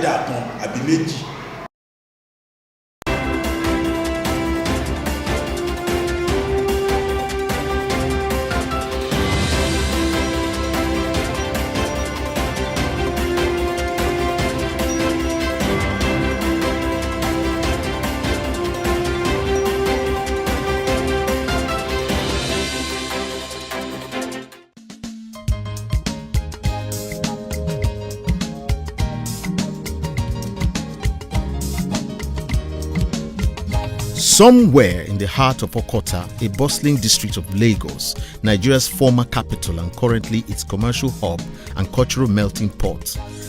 àìdá kan àbí méjì. Somewhere in the heart of Okota, a bustling district of Lagos, Nigeria's former capital and currently its commercial hub and cultural melting pot,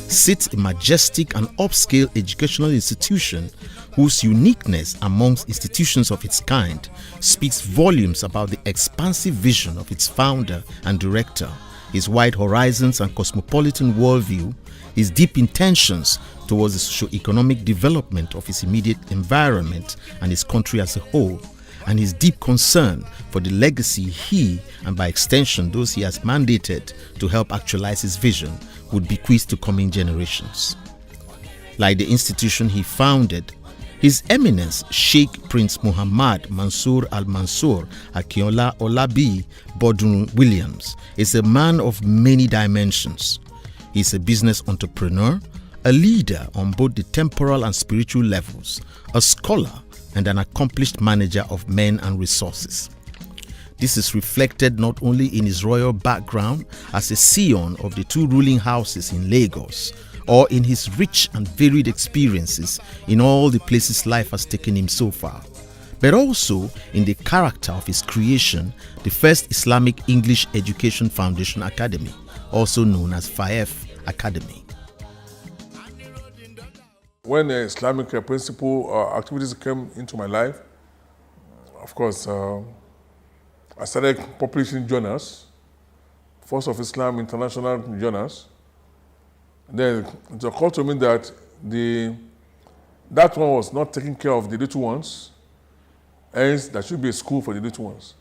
sits a majestic and upscale educational institution whose uniqueness amongst institutions of its kind speaks volumes about the expansive vision of its founder and director, his wide horizons and cosmopolitan worldview, his deep intentions towards the socio-economic development of his immediate environment and his country as a whole, and his deep concern for the legacy he, and by extension those he has mandated to help actualize his vision, would bequeath to coming generations. Like the institution he founded, His Eminence Sheikh Prince Muhammad Mansour Al-Mansur Akinola Olabi Bodun Williams is a man of many dimensions. He is a business entrepreneur, a leader on both the temporal and spiritual levels, a scholar, and an accomplished manager of men and resources. This is reflected not only in his royal background as a scion of the two ruling houses in Lagos, or in his rich and varied experiences in all the places life has taken him so far, but also in the character of his creation, the first Islamic English Education Foundation Academy, also known as FAEF Academy. When Islamic principle activities came into my life, of course, I started publishing journals, Force of Islam International journals. Then it occurred to me that that one was not taking care of the little ones, hence there should be a school for the little ones.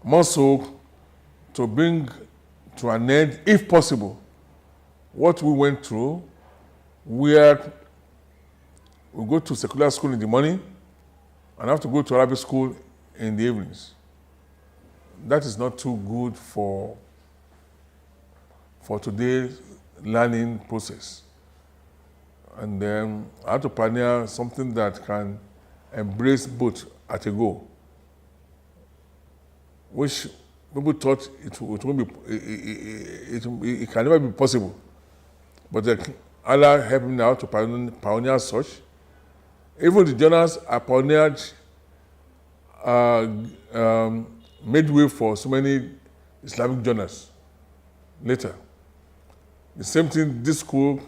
More so, to bring to an end, if possible, what we went through, where we go to secular school in the morning and have to go to Arabic school in the evenings. That is not too good for today's learning process. And then I had to pioneer something that can embrace both at a go, which people thought it can never be possible. But Allah helped me now to pioneer such. Even the journals I pioneered made way for so many Islamic journals later. The same thing, this school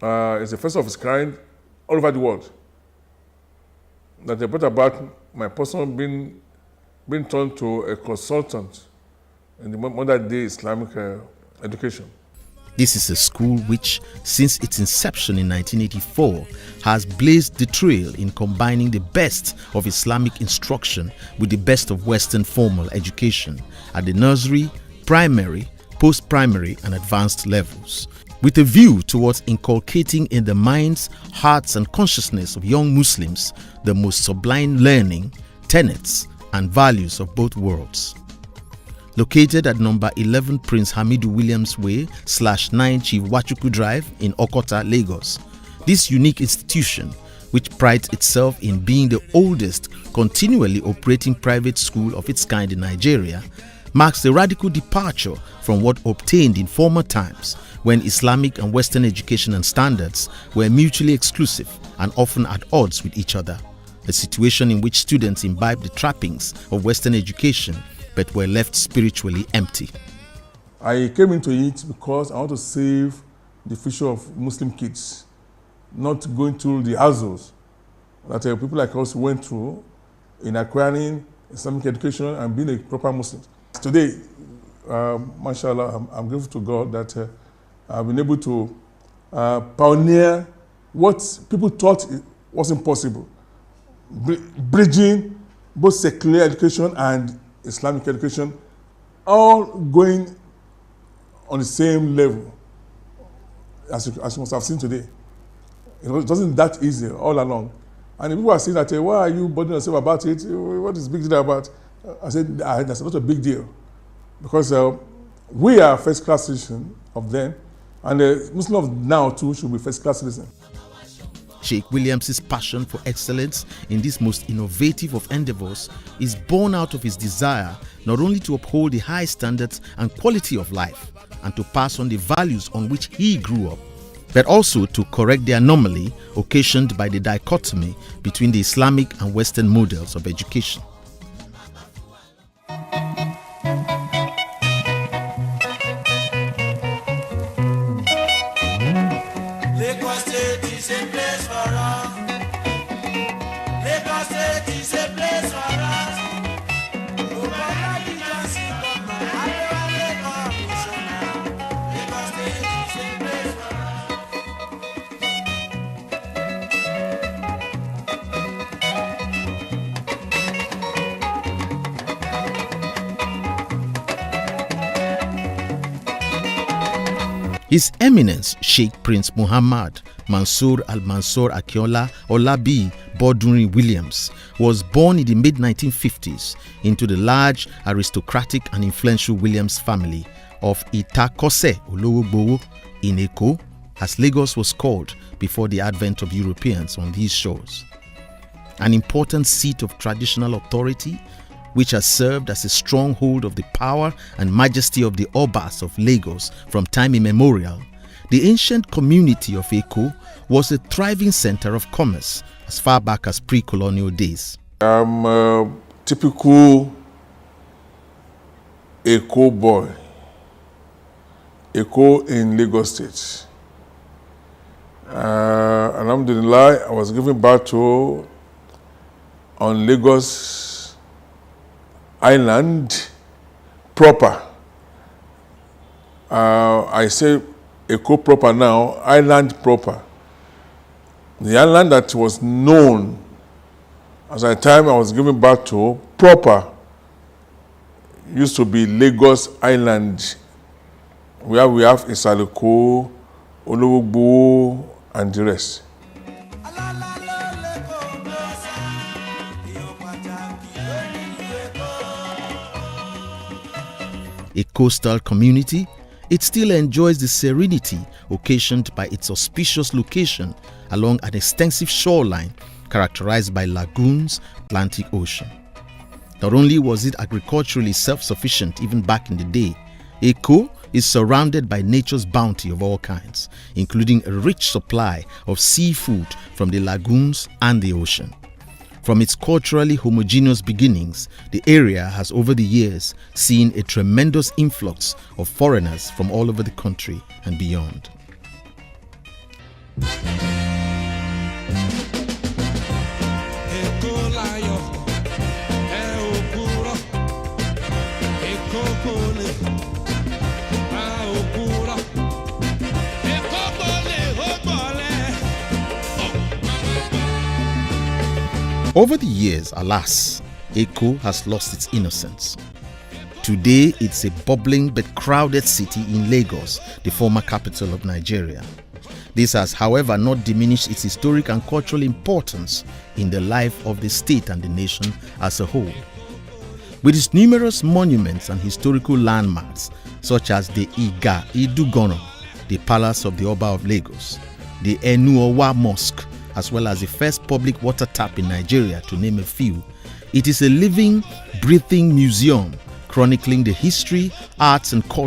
is the first of its kind all over the world. That they brought about my person being turned to a consultant in the modern day Islamic education. This is a school which, since its inception in 1984, has blazed the trail in combining the best of Islamic instruction with the best of Western formal education at the nursery, primary, post-primary and advanced levels, with a view towards inculcating in the minds, hearts and consciousness of young Muslims the most sublime learning, tenets and values of both worlds. Located at number 11 Prince Hamidu Williams Way /9 Chief Wachuku Drive in Okota, Lagos, this unique institution, which prides itself in being the oldest continually operating private school of its kind in Nigeria, marks a radical departure from what obtained in former times when Islamic and Western education and standards were mutually exclusive and often at odds with each other, a situation in which students imbibed the trappings of Western education but were left spiritually empty. I came into it because I want to save the future of Muslim kids, not going through the hassles that people like us went through in acquiring Islamic education and being a proper Muslim. Today, mashallah, I'm grateful to God that I've been able to pioneer what people thought wasn't possible, bridging both secular education and Islamic education, all going on the same level. as you must have seen today. It wasn't that easy all along. And if people are saying that, why are you bothering yourself about it? What is the big deal about? I said, that's not a big deal. Because we are first-class citizens of them, and the Muslims of now too should be first-class citizens. Sheikh Williams' passion for excellence in this most innovative of endeavors is born out of his desire not only to uphold the high standards and quality of life and to pass on the values on which he grew up, but also to correct the anomaly occasioned by the dichotomy between the Islamic and Western models of education. Lagos State is a place for us. Lagos State is a place for us. Lagos State is a place for us. His Eminence Sheikh Prince Muhammad Mansour Al-Mansur Akinola Olabi Bodunrin Williams was born in the mid-1950s into the large, aristocratic and influential Williams family of Itakose Olowogbowo in Eko, as Lagos was called before the advent of Europeans on these shores. An important seat of traditional authority which has served as a stronghold of the power and majesty of the Obas of Lagos from time immemorial, the ancient community of Eko was a thriving center of commerce as far back as pre-colonial days. I'm a typical Eko boy. Eko in Lagos State. Alhamdulillah, I was given birth to on Lagos Island proper. I say Eko proper now, island proper. The island that was known as the time I was given birth to proper used to be Lagos Island, where we have Isaloko, Olowogbowo, and the rest. A coastal community, it still enjoys the serenity occasioned by its auspicious location along an extensive shoreline characterized by lagoons, Atlantic Ocean. Not only was it agriculturally self-sufficient even back in the day, Eko is surrounded by nature's bounty of all kinds, including a rich supply of seafood from the lagoons and the ocean. From its culturally homogeneous beginnings, the area has over the years seen a tremendous influx of foreigners from all over the country and beyond. Over the years, alas, Eko has lost its innocence. Today, it's a bubbling but crowded city in Lagos, the former capital of Nigeria. This has, however, not diminished its historic and cultural importance in the life of the state and the nation as a whole. With its numerous monuments and historical landmarks, such as the Iga Idugono, the Palace of the Oba of Lagos, the Enuowa Mosque, as well as the first public water tap in Nigeria, to name a few, it is a living, breathing museum chronicling the history, arts and culture